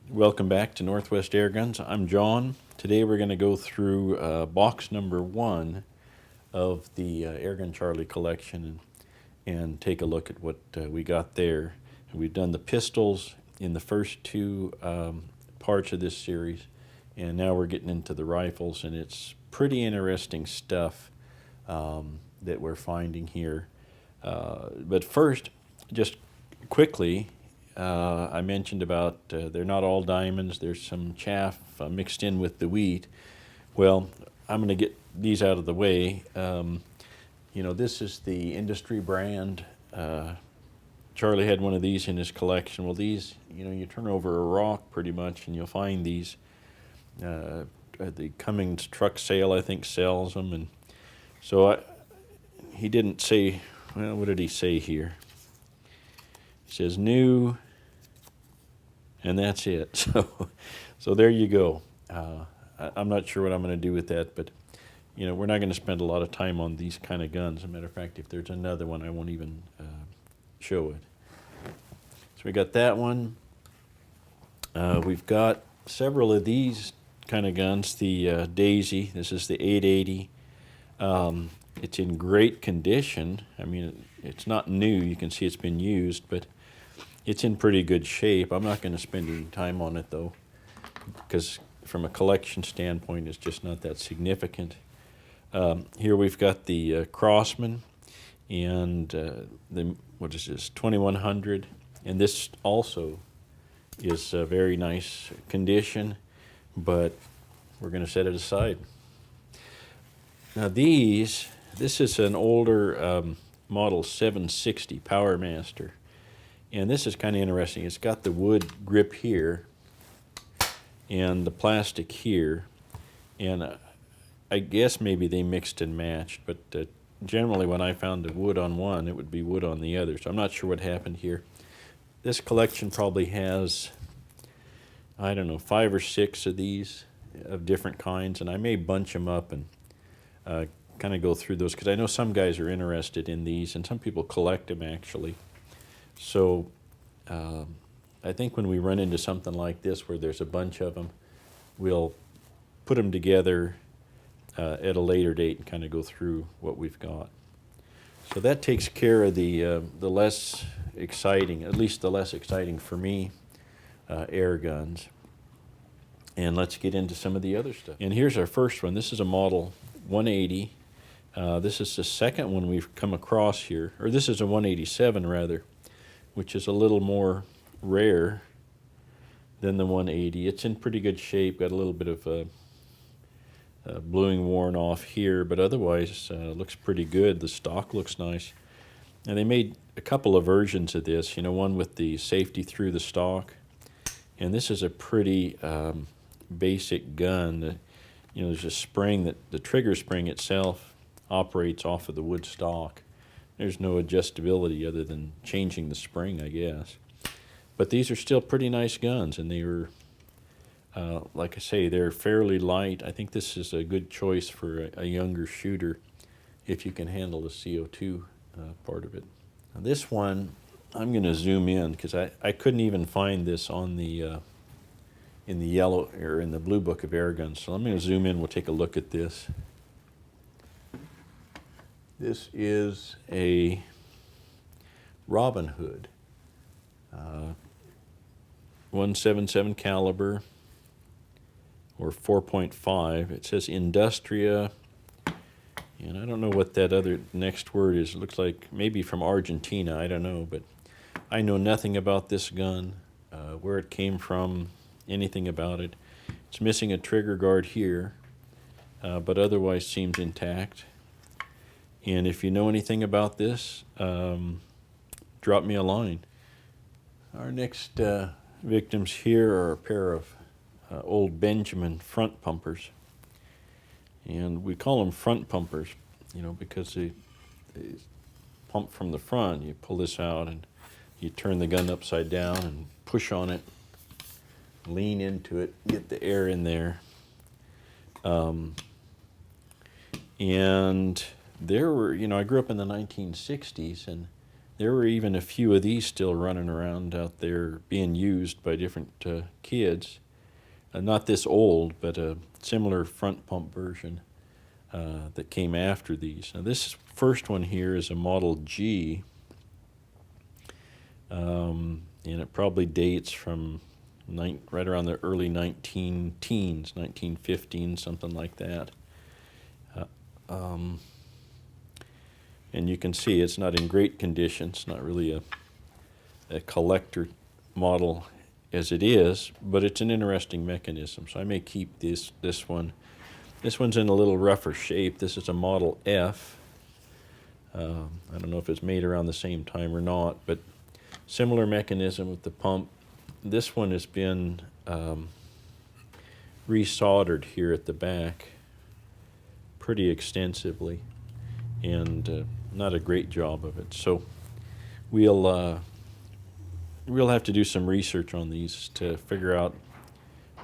Welcome back to Northwest Airguns. I'm John. Today we're going to go through box number 1 of the Airgun Charlie collection and take a look at what we got there. We've done the pistols in the first two parts of this series, and now we're getting into the rifles, and it's pretty interesting stuff that we're finding here. But first, just quickly, I mentioned about they're not all diamonds. There's some chaff mixed in with the wheat. Well, I'm going to get these out of the way. This is the industry brand. Charlie had one of these in his collection. Well, these, you turn over a rock pretty much and you'll find these. The Cummins truck sale, I think, sells them. And so he didn't say, well, what did he say here? He says new, and that's it. So there you go. I'm not sure what I'm going to do with that, but we're not going to spend a lot of time on these kind of guns. As a matter of fact, if there's another one, I won't even show it. So we got that one. We've got several of these kind of guns. The Daisy. This is the 880. It's in great condition. I mean, it's not new. You can see it's been used, but it's in pretty good shape. I'm not going to spend any time on it, though, because from a collection standpoint, it's just not that significant. Here we've got the Crossman, and what is this, 2100, and this also is a very nice condition, but we're going to set it aside. Now this is an older model 760 Power Master. And this is kind of interesting. It's got the wood grip here and the plastic here. And I guess maybe they mixed and matched, but generally when I found the wood on one, it would be wood on the other. So I'm not sure what happened here. This collection probably has, I don't know, 5 or 6 of these of different kinds, and I may bunch them up and kind of go through those, because I know some guys are interested in these, and some people collect them actually. So I think when we run into something like this where there's a bunch of them, we'll put them together at a later date and kind of go through what we've got. So that takes care of the less exciting, at least the less exciting for me, air guns. And let's get into some of the other stuff. And here's our first one. This is a model 180. This is the second one we've come across here, or this is a 187 rather, which is a little more rare than the 180. It's in pretty good shape, got a little bit of bluing worn off here, but otherwise looks pretty good. The stock looks nice. And they made a couple of versions of this, one with the safety through the stock. And this is a pretty basic gun. There's a spring that the trigger spring itself operates off of the wood stock. There's no adjustability other than changing the spring, I guess. But these are still pretty nice guns, and they were, like I say, they're fairly light. I think this is a good choice for a younger shooter if you can handle the CO2 part of it. Now this one, I'm going to zoom in because I couldn't even find this on the in the yellow or in the blue book of Airguns. So I'm going to zoom in. We'll take a look at this. This is a Robin Hood, 177 caliber or 4.5. It says Industria, and I don't know what that other next word is. It looks like maybe from Argentina. I don't know, but I know nothing about this gun, where it came from, anything about it. It's missing a trigger guard here, but otherwise seems intact. And if you know anything about this, drop me a line. Our next victims here are a pair of old Benjamin front pumpers. And we call them front pumpers, because they pump from the front. You pull this out and you turn the gun upside down and push on it, lean into it, get the air in there. And there were, I grew up in the 1960s, and there were even a few of these still running around out there being used by different kids. Not this old, but a similar front pump version that came after these. Now this first one here is a Model G, and it probably dates from right around the early 1915, something like that. And you can see it's not in great condition. It's not really a collector model as it is, but it's an interesting mechanism. So I may keep this one. This one's in a little rougher shape. This is a Model F. I don't know if it's made around the same time or not, but similar mechanism with the pump. This one has been resoldered here at the back pretty extensively, and not a great job of it. So we'll have to do some research on these to figure out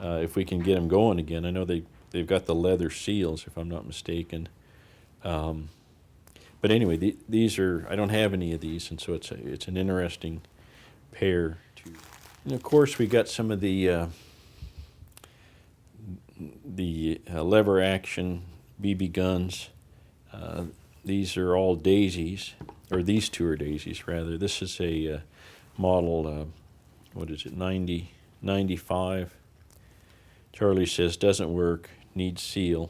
if we can get them going again. I know they've got the leather seals, if I'm not mistaken. But anyway, these are, I don't have any of these, and so it's an interesting pair. And of course, we got some of the lever action BB guns. These are all daisies, or these two are daisies rather. This is a model, what is it, 95. Charlie says doesn't work, needs seal.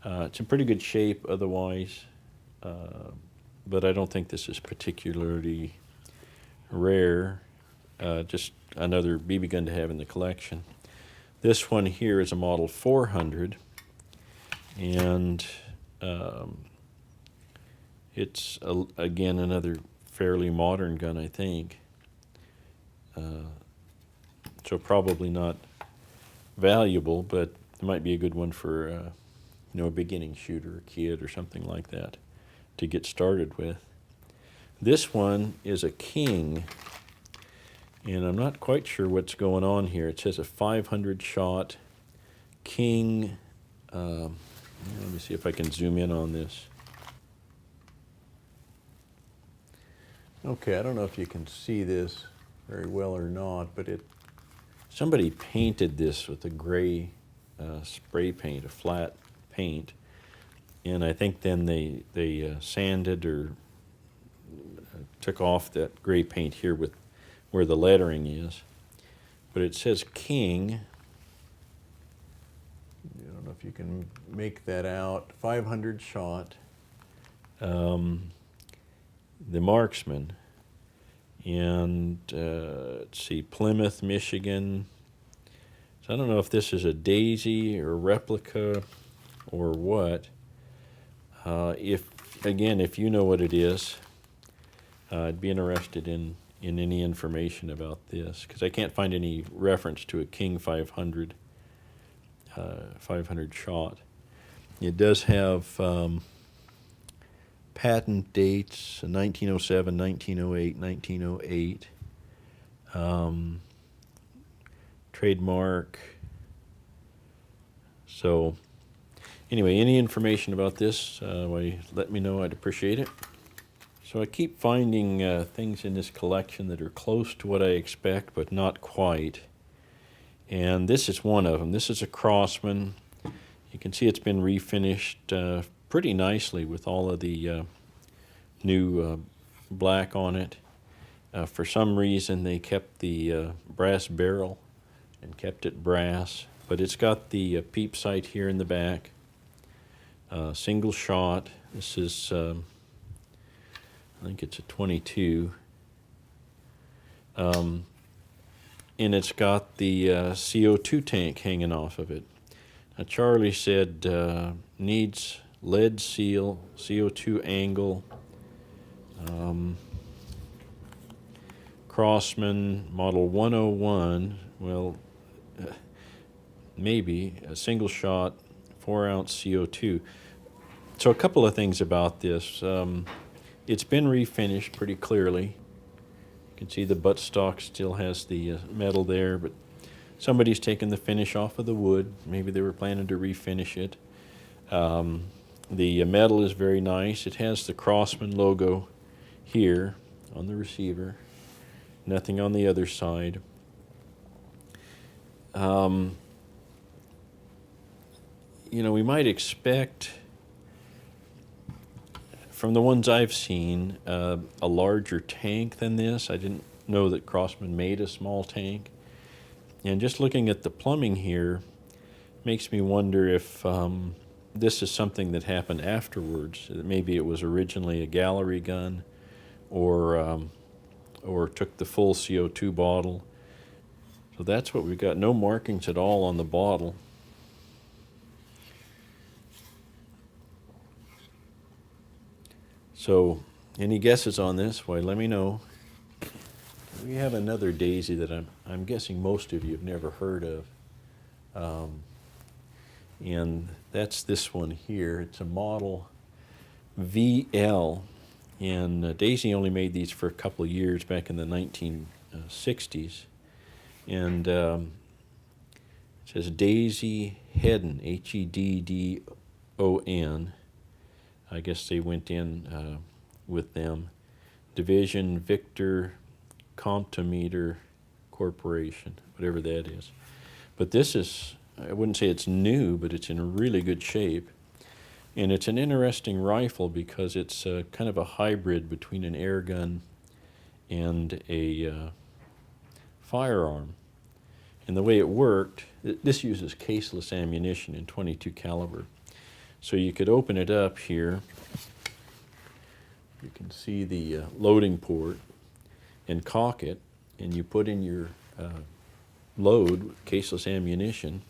It's in pretty good shape otherwise, but I don't think this is particularly rare. Just another BB gun to have in the collection. This one here is a Model 400, and it's, again, another fairly modern gun, I think. So probably not valuable, but it might be a good one for a beginning shooter, a kid, or something like that to get started with. This one is a King, and I'm not quite sure what's going on here. It says a 500 shot King. Let me see if I can zoom in on this. Okay, I don't know if you can see this very well or not, but somebody painted this with a gray spray paint, a flat paint, and I think then they sanded or took off that gray paint here with where the lettering is. But it says King. I don't know if you can make that out. 500 shot. The Marksman. And let's see, Plymouth, Michigan. So I don't know if this is a daisy or replica or what. If you know what it is, I'd be interested in any information about this, because I can't find any reference to a King 500 shot. It does have patent dates, 1907, 1908, 1908. Trademark. So anyway, any information about this, let me know. I'd appreciate it. So I keep finding things in this collection that are close to what I expect, but not quite. And this is one of them. This is a Crossman. You can see it's been refinished pretty nicely with all of the new black on it. For some reason, they kept the brass barrel and kept it brass, but it's got the peep sight here in the back. Single shot. This is, I think it's a 22. And it's got the CO2 tank hanging off of it. Now, Charlie said needs lead seal, CO2 angle, Crossman Model 101. Well, maybe a single shot, 4-ounce CO2. So a couple of things about this. It's been refinished pretty clearly. You can see the buttstock still has the metal there, but somebody's taken the finish off of the wood. Maybe they were planning to refinish it. The metal is very nice. It has the Crossman logo here on the receiver, nothing on the other side. You know, we might expect, from the ones I've seen, a larger tank than this. I didn't know that Crossman made a small tank. And just looking at the plumbing here makes me wonder if this is something that happened afterwards. Maybe it was originally a gallery gun, or took the full CO2 bottle. So that's what we've got. No markings at all on the bottle. So, any guesses on this? Why, let me know. We have another daisy that I'm guessing most of you have never heard of. And that's this one here. It's a model VL. And Daisy only made these for a couple of years back in the 1960s. And it says Daisy Heddon, Heddon. I guess they went in with them. Division Victor Comptometer Corporation, whatever that is. But this is, I wouldn't say it's new, but it's in really good shape. And it's an interesting rifle because it's kind of a hybrid between an air gun and a firearm. And the way it worked, this uses caseless ammunition in .22 caliber. So you could open it up here. You can see the loading port and cock it, and you put in your load, caseless ammunition.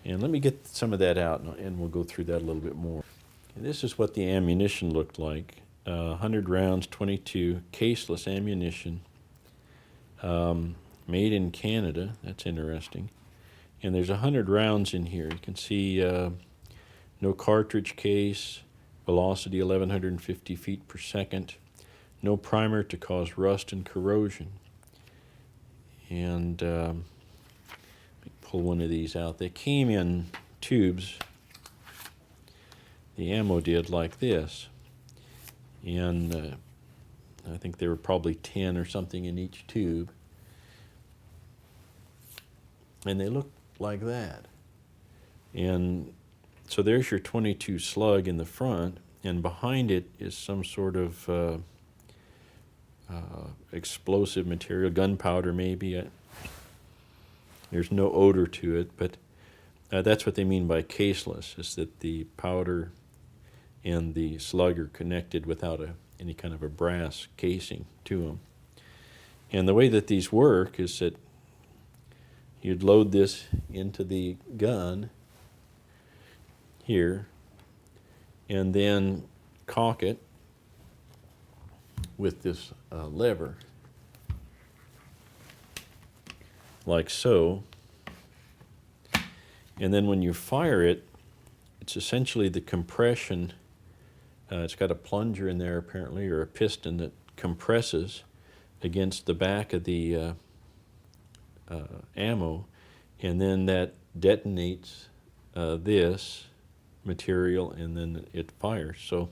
And let me get some of that out, and we'll go through that a little bit more. And this is what the ammunition looked like. 100 rounds, .22, caseless ammunition. Made in Canada. That's interesting. And there's 100 rounds in here. You can see no cartridge case, velocity 1,150 feet per second, no primer to cause rust and corrosion. And let me pull one of these out. They came in tubes. The ammo did, like this. And I think there were probably 10 or something in each tube. And they look like that. And so there's your .22 slug in the front, and behind it is some sort of explosive material, gunpowder maybe. There's no odor to it, but that's what they mean by caseless, is that the powder and the slug are connected without any kind of a brass casing to them. And the way that these work is that you'd load this into the gun here, and then cock it with this lever, like so. And then when you fire it, it's essentially the compression. It's got a plunger in there apparently, or a piston that compresses against the back of the ammo, and then that detonates this material, and then it fires. So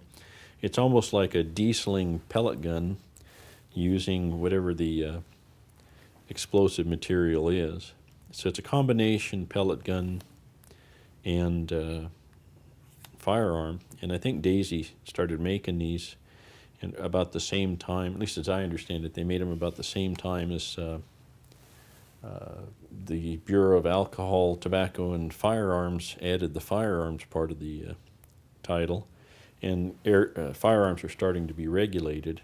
it's almost like a dieseling pellet gun using whatever the explosive material is. So it's a combination pellet gun and firearm. And I think Daisy started making these in about the same time, at least as I understand it. They made them about the same time as the Bureau of Alcohol, Tobacco, and Firearms added the firearms part of the title, and firearms are starting to be regulated.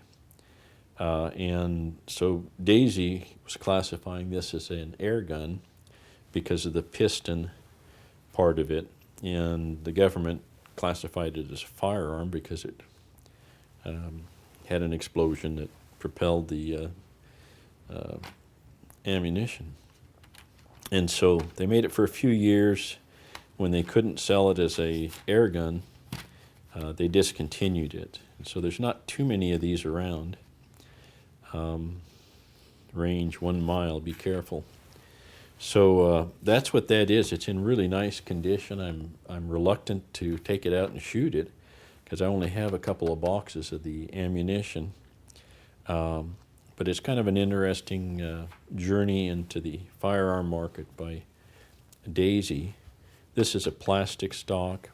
And so Daisy was classifying this as an air gun because of the piston part of it, and the government classified it as a firearm because it had an explosion that propelled the ammunition. And so they made it for a few years. When they couldn't sell it as a air gun, they discontinued it. And so there's not too many of these around. Range 1 mile, be careful. So that's what that is. It's in really nice condition. I'm reluctant to take it out and shoot it because I only have a couple of boxes of the ammunition. But it's kind of an interesting journey into the firearm market by Daisy. This is a plastic stock,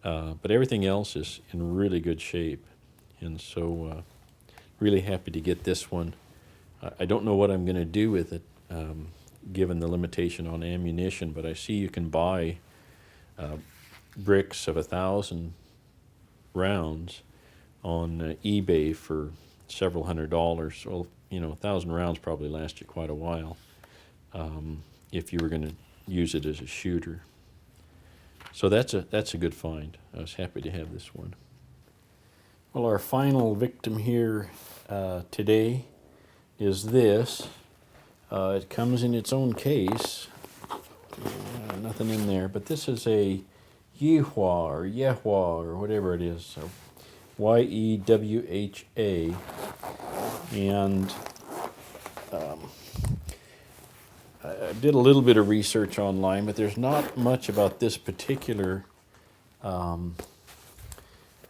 but everything else is in really good shape. And so really happy to get this one. I don't know what I'm going to do with it, given the limitation on ammunition, but I see you can buy bricks of 1,000 rounds on eBay for several $100s. Well, 1,000 rounds probably last you quite a while if you were going to use it as a shooter. So that's a good find. I was happy to have this one. Well, our final victim here today is this. It comes in its own case. Nothing in there, but this is a Yehwa or whatever it is. So YEWHA, and I did a little bit of research online, but there's not much about this particular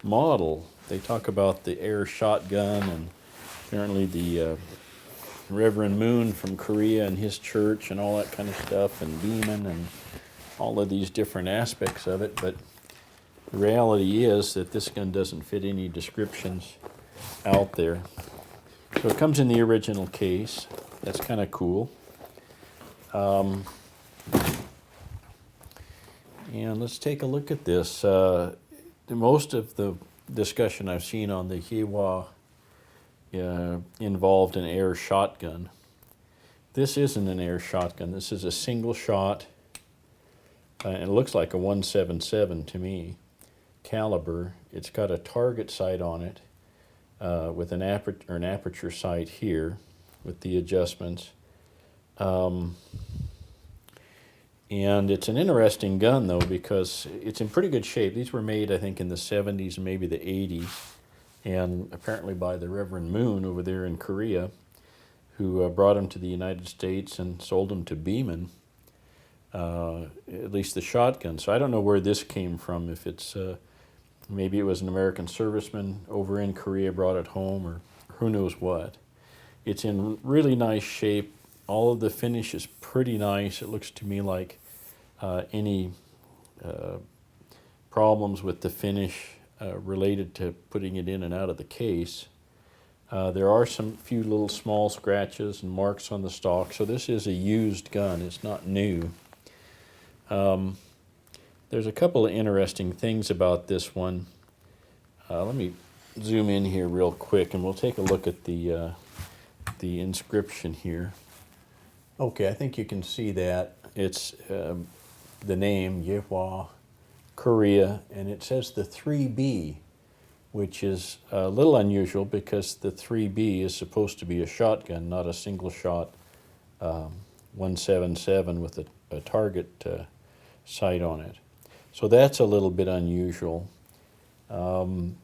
model. They talk about the air shotgun, and apparently the Reverend Moon from Korea and his church and all that kind of stuff, and Beeman and all of these different aspects of it, but the reality is that this gun doesn't fit any descriptions out there. So it comes in the original case. That's kind of cool. And let's take a look at this. Most of the discussion I've seen on the Yehwa involved an air shotgun. This isn't an air shotgun. This is a single shot, and it looks like a 177 to me, caliber. It's got a target sight on it with an aperture sight here with the adjustments. And it's an interesting gun, though, because it's in pretty good shape. These were made, I think, in the 70s and maybe the 80s, and apparently by the Reverend Moon over there in Korea, who brought them to the United States and sold them to Beeman, at least the shotgun. So I don't know where this came from, if it's maybe it was an American serviceman over in Korea brought it home, or who knows what. It's in really nice shape. All of the finish is pretty nice. It looks to me like any problems with the finish related to putting it in and out of the case. There are some few little small scratches and marks on the stock, so this is a used gun. It's not new. There's a couple of interesting things about this one. Let me zoom in here real quick, and we'll take a look at the inscription here. Okay, I think you can see that. It's the name, Wha Korea, and it says the 3B, which is a little unusual because the 3B is supposed to be a shotgun, not a single shot 177 with a target sight on it. So that's a little bit unusual. And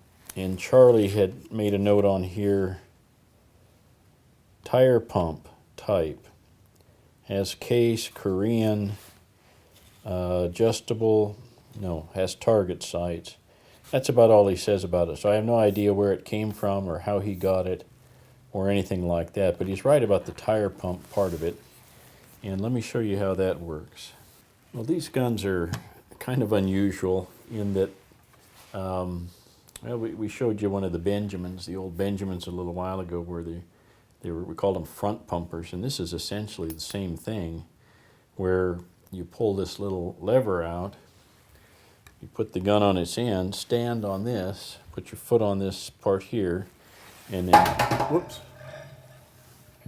Charlie had made a note on here, tire pump type, has case, Korean, adjustable, no, has target sights. That's about all he says about it. So I have no idea where it came from or how he got it or anything like that, but he's right about the tire pump part of it. And let me show you how that works. Well, these guns are kind of unusual in that, well, we showed you one of the Benjamins, the old Benjamins a little while ago, where we called them front pumpers, and this is essentially the same thing, where you pull this little lever out, you put the gun on its end, stand on this, put your foot on this part here, and then, whoops,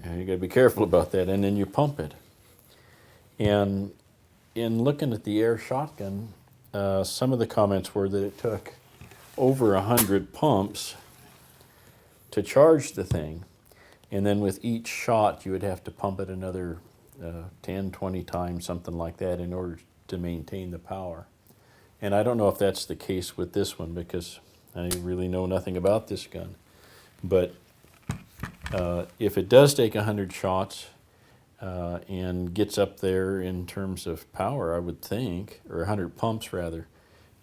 you gotta be careful about that, and then you pump it. And in looking at the air shotgun, some of the comments were that it took over 100 pumps to charge the thing, and then with each shot you would have to pump it another 10, 20 times, something like that, in order to maintain the power. And I don't know if that's the case with this one, because I really know nothing about this gun. But if it does take 100 shots and gets up there in terms of power, I would think, or 100 pumps rather,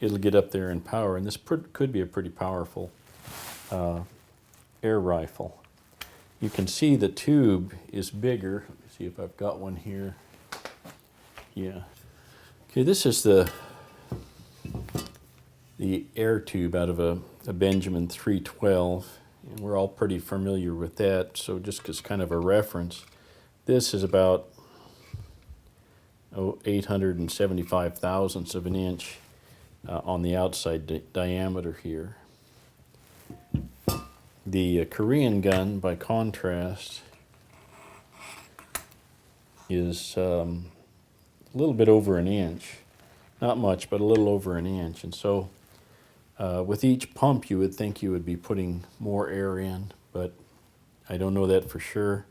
it'll get up there in power. And this could be a pretty powerful air rifle. You can see the tube is bigger. Let me see if I've got one here. Yeah. Okay, this is the air tube out of a Benjamin 312, and we're all pretty familiar with that. So just as kind of a reference, this is about 875 thousandths of an inch on the outside diameter here. The Korean gun, by contrast, is a little bit over an inch. Not much, but a little over an inch. And so with each pump, you would think you would be putting more air in, but I don't know that for sure.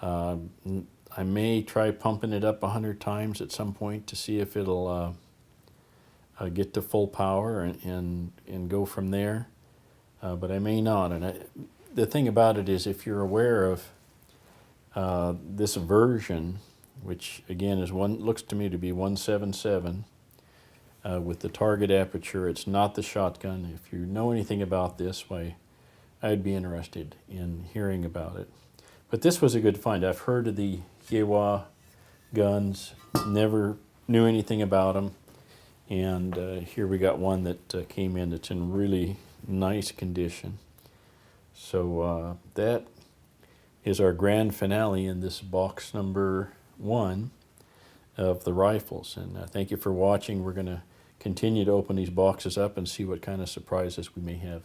I may try pumping it up 100 times at some point to see if it'll get to full power and go from there. But I may not. And the thing about it is, if you're aware of this version, which again is looks to me to be 177 with the target aperture, it's not the shotgun. If you know anything about this, why, I'd be interested in hearing about it. But this was a good find. I've heard of the Wha guns, never knew anything about them, and here we got one that came in that's in really nice condition. So that is our grand finale in this box number 1 of the rifles. And thank you for watching. We're going to continue to open these boxes up and see what kind of surprises we may have.